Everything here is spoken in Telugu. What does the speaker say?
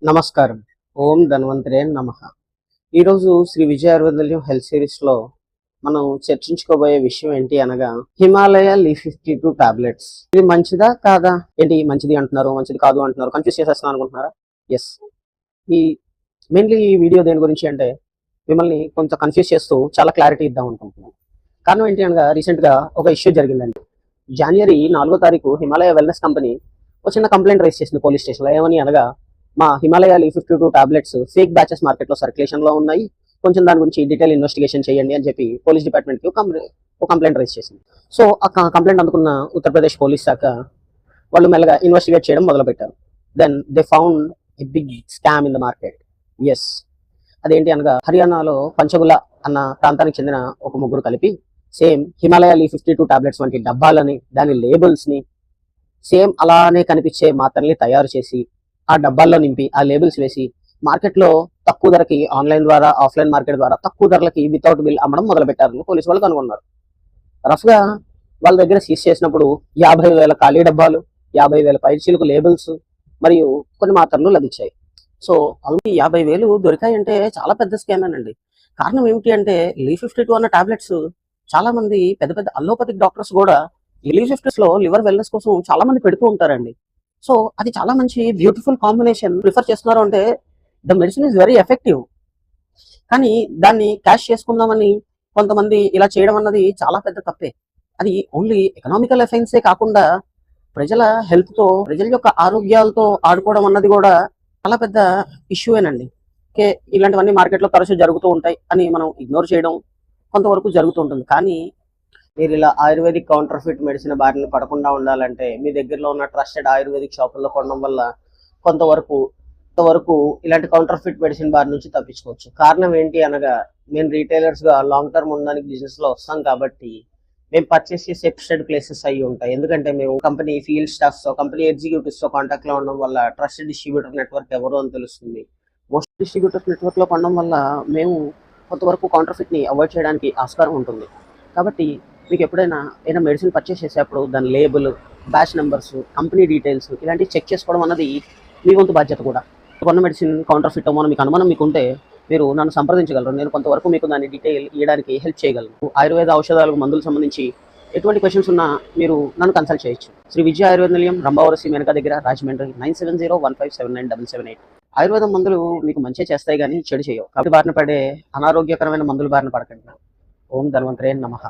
నమస్కారం. ఓం ధన్వంతరే నమః. ఈరోజు శ్రీ విజయ ఆయుర్వేదం హెల్త్ సిరీస్‌లో మనం చర్చించుకోబోయే విషయం ఏంటి అనగా హిమాలయ లీఫ్ 52 టాబ్లెట్స్. ఇది మంచిదా? కాదా? ఏంటి మంచిది అంటున్నారు, మంచిది కాదు అంటున్నారు, కన్‌ఫ్యూజ్ చేసేస్తున్నాను అనుకుంటున్నారా? యెస్. ఈ మెయిన్‌లీ ఈ వీడియో దేని గురించి అంటే మిమ్మల్ని కొంచెం కన్‌ఫ్యూజ్ చేస్తూ చాలా క్లారిటీ ఇద్దాం అనుకుంటున్నాను. కారణం ఏంటి అనగా రీసెంట్‌గా ఒక ఇష్యూ జరిగిందండి. జనవరి 4వ తారీఖు హిమాలయ వెల్‌నెస్ కంపెనీ ఒక చిన్న కంప్లెయింట్ రైజ్ చేసింది పోలీస్ స్టేషన్‌లో. ఏమని అనగా మా Himalaya leaf 52 tablets fake batches మార్కెట్‌లో సర్క్యులేషన్‌లో ఉన్నాయి. కొంచెం దాని గురించి డీటెయిల్ ఇన్వెస్టిగేషన్ చేయండి అని చెప్పి పోలీస్ డిపార్ట్మెంట్‌కి ఒక కంప్లెయింట్ రైజ్ చేసింది. సో ఆ కంప్లెయింట్ అందుకున్న ఉత్తరప్రదేశ్ పోలీస్ శాఖ వాళ్ళు మెల్లగా ఇన్వెస్టిగేట్ చేయడం మొదలుపెట్టారు. Then they found a big scam in the market. Yes. అదేంటి అనగా హర్యానాలో పంచగుల అన్న ప్రాంతానికి చెందిన ఒక ముగ్గురు కలిపి సేమ్ హిమాలయ లీఫ్ 52 టాబ్లెట్స్ వంటి డబ్బాలని, దాని లేబుల్స్‌ని సేమ్ అలానే కనిపించే మాత్రల్ని తయారు చేసి ఆ డబ్బాల్లో నింపి ఆ లేబుల్స్ వేసి మార్కెట్లో తక్కువ ధరకి ఆన్లైన్ ద్వారా ఆఫ్లైన్ మార్కెట్ ద్వారా తక్కువ ధరలకి వితౌట్ బిల్ అమ్మడం మొదలుపెట్టారని పోలీసు వాళ్ళు కనుగొన్నారు. రఫ్గా వాళ్ళ దగ్గర సీజ్ చేసినప్పుడు 50,000 ఖాళీ డబ్బాలు, 50,000 పైచీలకు లేబుల్స్ మరియు కొన్ని మాత్రలు లభించాయి. సో ఆల్రెడీ 50,000 దొరికాయంటే చాలా పెద్ద స్కామేనండి. కారణం ఏమిటి అంటే లీఫ్ 52 అన్న టాబ్లెట్స్ చాలా మంది పెద్ద పెద్ద అల్లోపతిక్ డాక్టర్స్ కూడా ఈ లీఫ్ 52 లో లివర్ వెల్నెస్ కోసం చాలా మంది పెడుతూ ఉంటారండి. సో అది చాలా మంచి బ్యూటిఫుల్ కాంబినేషన్. ప్రిఫర్ చేస్తున్నారు అంటే the medicine is very effective. కానీ దాన్ని క్యాష్ చేసుకుందామని కొంతమంది ఇలా చేయడం అన్నది చాలా పెద్ద తప్పే. అది ఓన్లీ ఎకనామికల్ ఎఫెన్సే కాకుండా ప్రజల హెల్త్తో, ప్రజల యొక్క ఆరోగ్యాలతో ఆడుకోవడం అన్నది కూడా చాలా పెద్ద ఇష్యూయేనండి. ఓకే, ఇలాంటివన్నీ మార్కెట్లో తరచూ జరుగుతూ ఉంటాయి అని మనం ఇగ్నోర్ చేయడం కొంతవరకు జరుగుతూ ఉంటుంది. కానీ మీరు ఇలా ఆయుర్వేదిక్ కౌంటర్ఫిట్ మెడిసిన్ బారిన పడకుండా ఉండాలంటే మీ దగ్గరలో ఉన్న ట్రస్టెడ్ ఆయుర్వేదిక్ షాపుల్లో కొనడం వల్ల కొంతవరకు ఇలాంటి కౌంటర్ఫిట్ మెడిసిన్ బారి నుంచి తప్పించుకోవచ్చు. కారణం ఏంటి అనగా మేము రీటైలర్స్గా లాంగ్ టర్మ్ ఉండడానికి బిజినెస్లో వస్తాం కాబట్టి మేము పర్చేస్ చేసే ట్రస్టెడ్ ప్లేసెస్ అయ్యి ఉంటాయి. ఎందుకంటే మేము కంపెనీ ఫీల్డ్ స్టాఫ్స్తో, కంపెనీ ఎగ్జిక్యూటివ్స్తో కాంటాక్ట్లో ఉండడం వల్ల ట్రస్టెడ్ డిస్ట్రిబ్యూటర్ నెట్వర్క్ ఎవరు అని తెలుస్తుంది. మోస్ట్ డిస్ట్రిబ్యూటర్స్ నెట్వర్క్లో పడడం వల్ల మేము కొంతవరకు కౌంటర్ఫిట్ని అవాయిడ్ చేయడానికి ఆస్కారం ఉంటుంది. కాబట్టి మీకు ఎప్పుడైనా ఏదైనా మెడిసిన్ పర్చేస్ చేసేటప్పుడు దాని label, batch numbers, company details ఇలాంటివి చెక్ చేసుకోవడం అన్నది మీ వంతు బాధ్యత కూడా. కొన్న మెడిసిన్ కౌంటర్ఫిట్ అవ్వమో మీకు అనుమానం మీకుంటే మీరు నన్ను సంప్రదించగలరు. నేను కొంతవరకు మీకు దాని డీటెయిల్ ఇవ్వడానికి హెల్ప్ చేయగలను. ఆయుర్వేద ఔషధాలకు మందులకు సంబంధించి ఎటువంటి క్వశ్చన్స్ ఉన్నా మీరు నన్ను కన్సల్ట్ చేయొచ్చు. శ్రీ విజయ ఆయుర్వేద నిలయం, రంభావరసి మెనక దగ్గర, రాజమండ్రి 9701579778. ఆయుర్వేదం మందులు మీకు మంచి చేస్తాయి కానీ చెడు చేయవు. కాబట్టి బారిన పడే అనారోగ్యకరమైన మందులు బారిన పడకండి. ఓం ధన్వంతరే నమః.